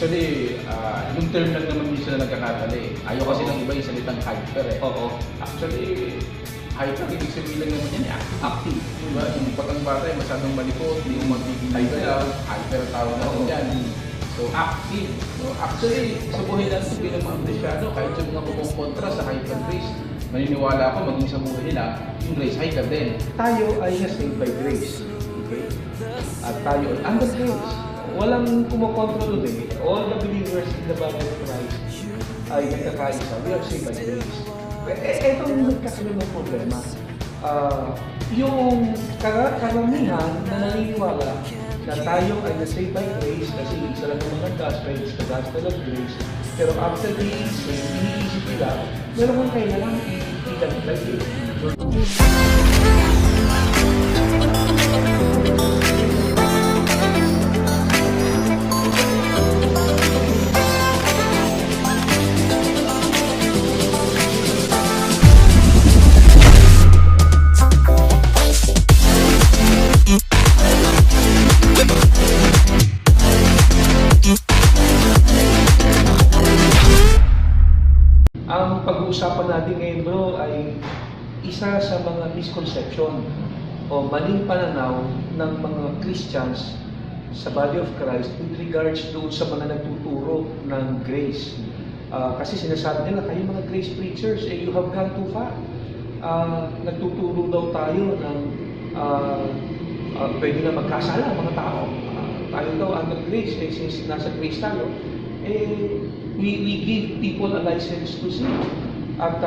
Actually, yung term lang naman minsan na nagkakatali. Ayaw kasi ng iba yung salitang hyper eh. Oo. Actually, hyper, ibig sabihin lang naman yan, active. Diba? Yung pag ang bata ay masyadong malikot, hindi mo magiging hyper ang tawag natin dyan. So, active. No? Actually, sa buhay natin bilang mga Kristyano, kahit yung mga kumukontra sa hyper grace, maniniwala ako maging sa buhay nila, yung grace hyper din. Tayo ay na-saved by grace. Okay? At tayo ay under grace. Walang kumukontrol eh. All the believers in the body of Christ ay nagkakaisa. We are saved by grace. Etong nagkakaroon ng problema. Yung karamihan na naniniwala na tayo ay na-saved by grace kasi isa lang naman ang gospel, it's the gospel of grace. Pero after being saved, iniisip nila, meron kang kailangan i-apply it. Ang pag-uusapan natin ngayon bro ay isa sa mga misconception o maling pananaw ng mga Christians sa body of Christ with regards doon sa mga nagtuturo ng grace. Kasi sinasabi nila, kayo mga grace preachers, you have gone too far. Nagtuturo daw tayo ng pwede na magkasala mga tao. Tayo daw under grace, since nasa grace tayo, we give people a license to sin. At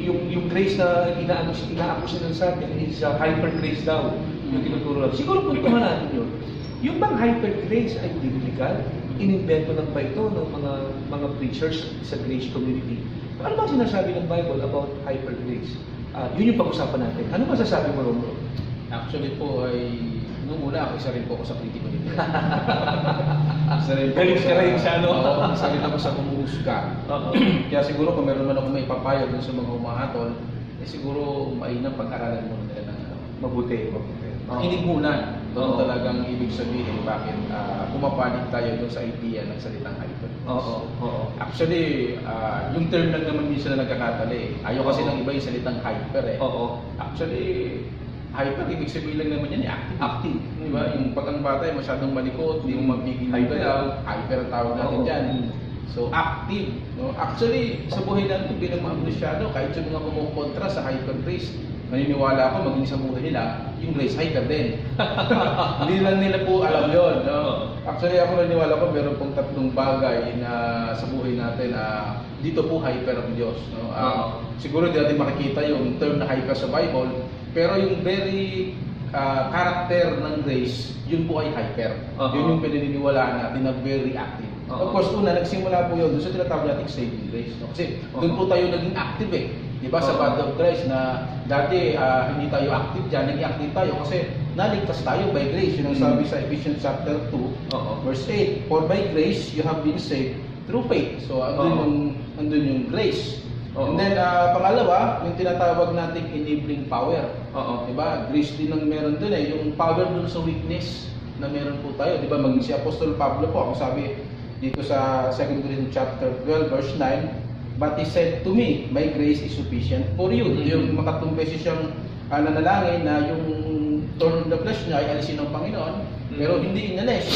yung grace na ina-akusin sa atin is hyper grace daw, yung tinuturo lang. Siguro puntuhan natin yun. Yung bang hyper grace ay biblical? Inimbento lang ba ito ng mga preachers sa grace community? Ano ba sinasabi ng Bible about hyper grace? Yun yung pag-usapan natin. Ano masasabi mo, Romo? Actually po ay, nung una ako, isa rin po ako sa kritiko nito. Isa rin po Galing ka rin siya, no? Isa rin ako sa kumuhusga. Kaya siguro kung meron man ako may papayo dun sa mga umahatol, siguro mainam pag-aralan muna nila ng Mabuti. Kinig muna. Doon talagang ibig sabihin bakit pumapanig tayo doon sa idea ng salitang hyper. Actually, yung term lang naman minsan na nagkakatali. Ayaw kasi ng iba yung salitang hyper eh. Actually, hyper, ibig sabihin lang naman yan, active. Diba? Yung pag ang bata ay masyadong malikot, hindi mo magiging hyper ang tawag natin dyan. So, active. No? Actually, sa buhay natin bilang mga Kristyano, kahit yung mga kumukontra sa hyper grace, maniniwala ako maging sa buhay nila, yung grace hyper din. Hindi lang nila po alam yun. No? Actually, ako naniniwala ko meron pong tatlong bagay na sa buhay natin dito po hyper ang Diyos. No? Siguro di natin makikita yung term na hyper sa Bible, pero yung very character ng grace, yun po ay hyper. Yun yung pinaniniwalaan natin na very active. Of course, una, nagsimula po yun doon sa tinatawag natin saving grace. No? Kasi doon po tayo naging active eh. Diba sa body of Christ na dati hindi tayo active dyan, naging active tayo kasi naligtas tayo by grace. Yun ang sabi sa Ephesians chapter 2, verse 8. For by grace, you have been saved through faith. So, andun yung grace. And then, pangalawa, yung tinatawag nating enabling power. Diba? Grace din ang meron dun eh. Yung power dun sa weakness na meron po tayo. Diba? Si Apostol Pablo po, ang sabi dito sa 2 Corinthians chapter 12, verse 9, but he said to me, my grace is sufficient for you. Yung makatong beses siyang nanalangin na yung thorn in the flesh niya ay alisin ng Panginoon, pero hindi inalis.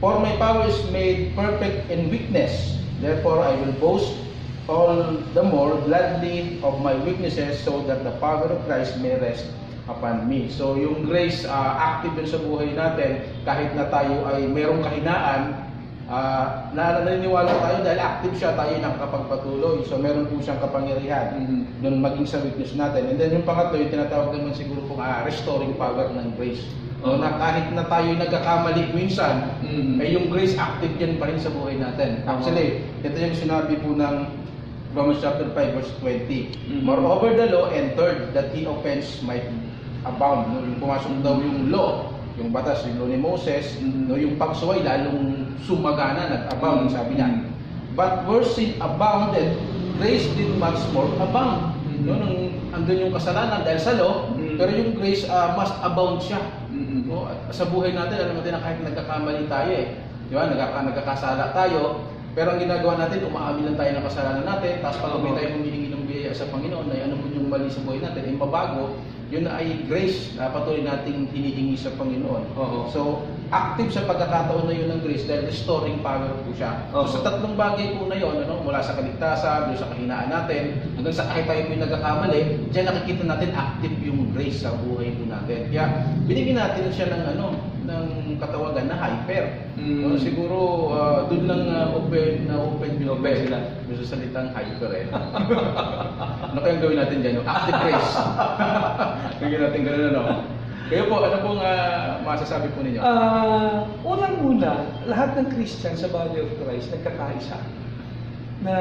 For my power is made perfect in weakness. Therefore, I will boast all the more gladly of my weaknesses so that the power of Christ may rest upon me. So, yung grace active din sa buhay natin, kahit na tayo ay merong kahinaan, naniniwala tayo dahil active siya, tayo nakakapagpatuloy. So, meron po siyang kapangyarihan doon maging sa weakness natin. And then yung pangatlo, yung tinatawag naman siguro po restoring power ng grace. Na kahit na tayo nagkakamali minsan, ay yung grace active yan pa rin sa buhay natin. Actually, ito yung sinabi po ng Romans chapter 5 verse 20. Moreover, the law entered that he offense might abound. Yung pumasok daw yung law, yung batas, yung law ni Moses, no, yung pagsuway lalong sumagana, nag-abound, sabi niya. But where sin abounded, grace did much more abound. No, nung andun yung kasalanan dahil sa law, pero yung grace must abound siya. No, sa buhay natin, alam natin na kahit nagkakamali tayo Di ba? Nagkakasala tayo, pero ang ginagawa natin, umaamin lang tayo ng kasalanan natin, tapos pag may tayo humihingi ng biyaya sa Panginoon, ay ano mo yung mali sa buhay natin, ay mabago, yun ay grace na patuloy nating hinihingi sa Panginoon. So, active sa pagkakataon na yun ng grace dahil restoring power po siya. So, sa tatlong bagay po na yun, mula sa kaligtasan, doon sa kahinaan natin, hanggang sa kahit tayo po yung nagkakamali, diyan nakikita natin active yung grace sa buhay po natin. Kaya, binigyan natin siya ng ng katawagan na hyper. Siguro, doon lang open sila sa salitang hyper eh. Ano kayang gawin natin dyan? Active grace. Bigyan natin gano'n, ano? Kayo po, ano pong masasabi po ninyo? Unang-una, lahat ng Christian sa body of Christ nagkakaisa na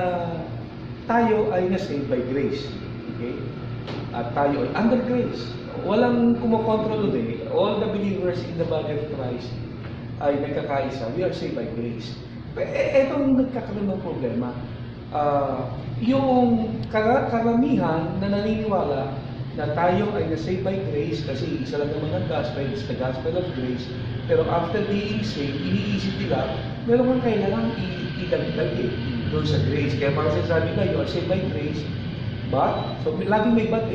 tayo ay na-saved by grace. Okay? At tayo ay under grace. Walang kumokontrol ulit. All the believers in the body of Christ ay nagkakaisa. We are saved by grace. Etong nagkakaroon ng problema. Yung karamihan na naniniwala na tayo ay na-saved by grace kasi isa lang naman ang gospel, it's the gospel of grace. Pero after being saved, iniisip nila, meron kang kailangan idagdag doon sa grace. Kaya parang sinasabi ka, you are saved by grace, but, so laging may but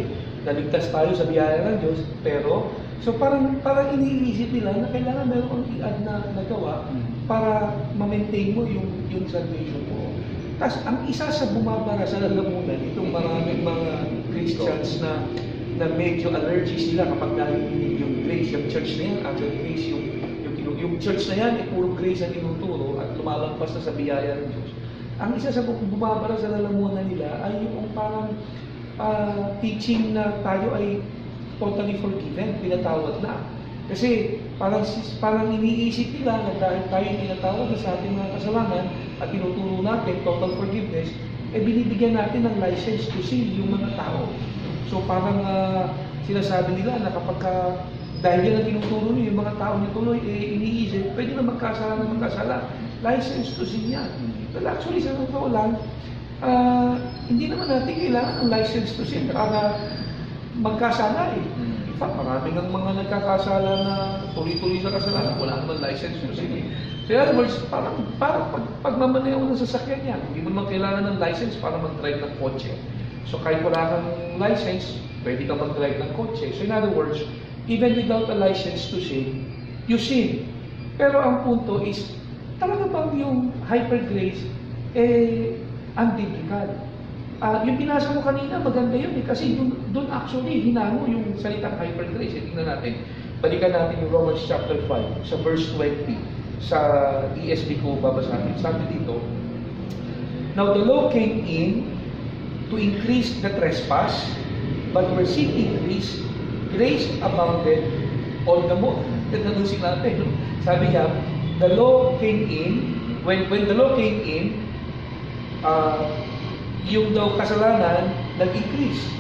naligtas tayo sa biyaya ng Diyos, pero, so parang iniisip nila na kailangan meron kang i-add na nagawa para ma-maintain mo yung salvation mo. Tapos, ang isa sa bumabara sa lalamunan, itong maraming mga Christians na medyo allergy sila kapag narinig yung grace, yung church na yan, actually grace, yung church na yan, puro grace ang tinuturo at lumalampas na sa biyaya ng Diyos. Ang isa sa bumabara sa lalamunan nila ay yung parang teaching na tayo ay totally forgiven, pinatawad na. Kasi parang iniisip nila na dahil tayo pinatawad na sa ating mga kasalanan at tinuturo natin total forgiveness, binibigyan natin ng license to sin yung mga tao. So parang sinasabi nila na kapag dahil yan ang tinuturo niyo, yung mga tao niyo tuloy, iniisip, pwede na magkasala ng magkasala. License to sin yan. Well, actually, sa totoo lang, hindi naman natin kailangan ng license to sin para magkasala eh. In fact, marami ng mga nagkakasala na tuloy-tuloy sa kasalanan, wala naman license to sin eh. So in other words, parang pagmamaneho ng sasakyan yan, hindi mo naman kailangan ng license para mag-drive ng kotse. So kahit wala kang license, pwede kang mag-drive ng kotse. So in other words, even without a license to sin, you sin. Pero ang punto is, talaga bang yung hyper grace, unbiblical? Yung binasa mo kanina, maganda yun kasi doon actually hinango yung salitang hyper grace. Tingnan natin. Balikan natin yung Romans chapter 5, sa verse 20. Sa ESV ko babasahin. Sabi dito, now the law came in to increase the trespass, but where sin increased, grace abounded all the more. Tatanungin natin. Sabi niya, the law came in, when the law came in, yung daw kasalanan nag-increase.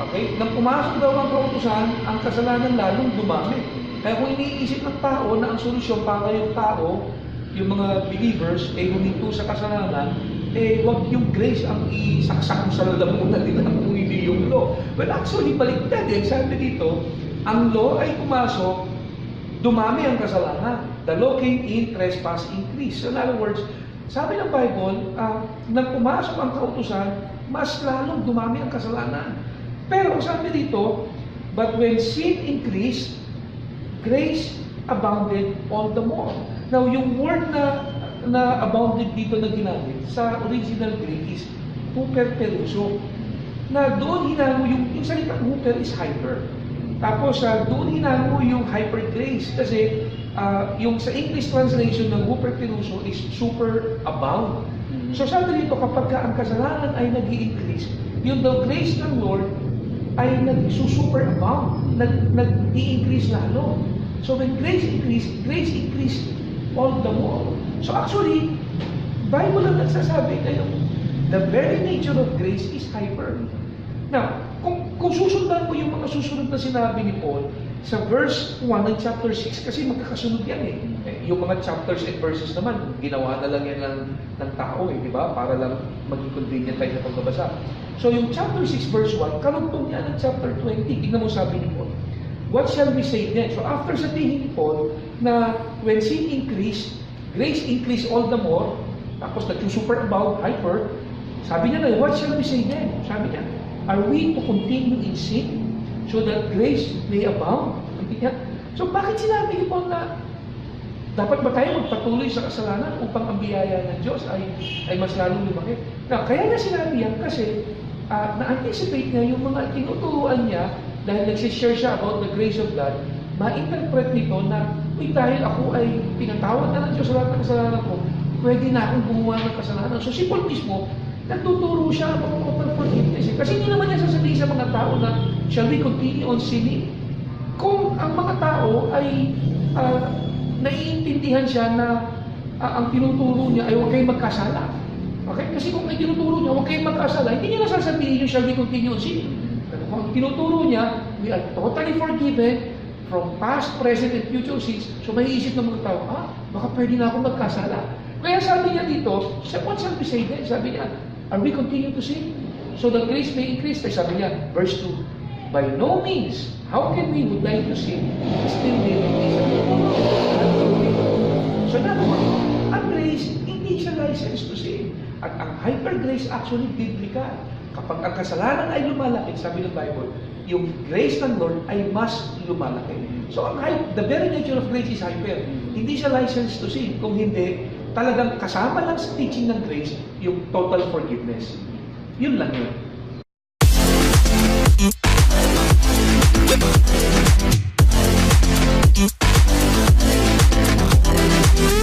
Okay? Nang pumasok daw ang kautusan, ang kasalanan lalong dumami. Kaya kung iniisip ng tao na ang solusyon para yung tao, yung mga believers, huminto sa kasalanan, wag yung grace ang isaksak mo sa lalamunan nila kung hindi yung law. Well, actually, baliktad. Sabi dito, ang law ay pumasok, dumami ang kasalanan. The law came in, trespass increase. So in other words, sabi ng Bible, nang pumasok ang kautusan, mas lalong dumami ang kasalanan. Pero sabi dito, but when sin increased, grace abounded all the more. Now, yung word na abounded dito na ginamit sa original Greek is huperperuso. Na doon hinango yung salitang huper is hyper. Tapos doon hinango yung hyper grace kasi yung sa English translation ng huperperuso is super abound. So sabi dito kapag ang kasalanan ay nag-i-increase, yung the grace ng Lord ay nag-super abound, nag-i-increase lalo. So when grace increased all the more. So actually, Bible ang nagsasabi na the very nature of grace is hyper. Now, kung susundan mo yung mga susunod na sinabi ni Paul sa verse 1 ng chapter 6, kasi magkakasunod yan yung mga chapters and verses naman, ginawa na lang yan ng tao di ba? Para lang maging convenient tayo sa pagbabasa. So yung chapter 6 verse 1, karugtong yan ng chapter 20. Tignan mo sabi ni Paul. What shall we say then? So after sabihin ni Paul na when sin increased, grace increase all the more, tapos nag-super abound, hyper, sabi niya na, what shall we say then? Sabi niya, are we to continue in sin so that grace may abound? Sabi niya, so bakit sinabi niyo po na dapat ba tayo magpatuloy sa kasalanan upang ang biyaya ng Diyos ay mas lalong lumaki? Na, kaya nga sinabi yan kasi na-anticipate niya yung mga tinuturuan niya dahil nagsishare siya about the grace of God, ma-interpret nito na, dahil ako ay pinatawad na ng Diyos sa lahat ng kasalanan ko, pwede na akong gumawa ng kasalanan. So si Paul mismo, nagtuturo siya about total forgiveness. Kasi hindi naman niya sasabihin sa mga tao na, shall we continue on sinning? Kung ang mga tao ay naiintindihan siya na ang tinuturo niya ay huwag kayong magkasala. Okay? Kasi kung may tinuturo niya, huwag kayong magkasala, hindi niya nasasabihin yung shall we continue on sin. Pero kung ang tinuturo niya, we are totally forgiven from past, present, and future sins. So may isip ng mga tao, baka pwede na ako magkasala. Kaya sabi niya dito, what shall we say then? Sabi niya, are we continue to sin? So that grace may increase. Ay sabi niya, verse 2, by no means, how can we who die to sin still live in peace and so naman, ang grace, hindi siya license to sin. At ang hyper grace actually biblical. Kapag ang kasalanan ay lumalaki, sabi ng Bible, yung grace ng Lord ay mas lumalaki. So the very nature of grace is hyper. Hindi siya license to sin. Kung hindi, talagang kasama lang sa teaching ng grace, yung total forgiveness. Yun lang yun.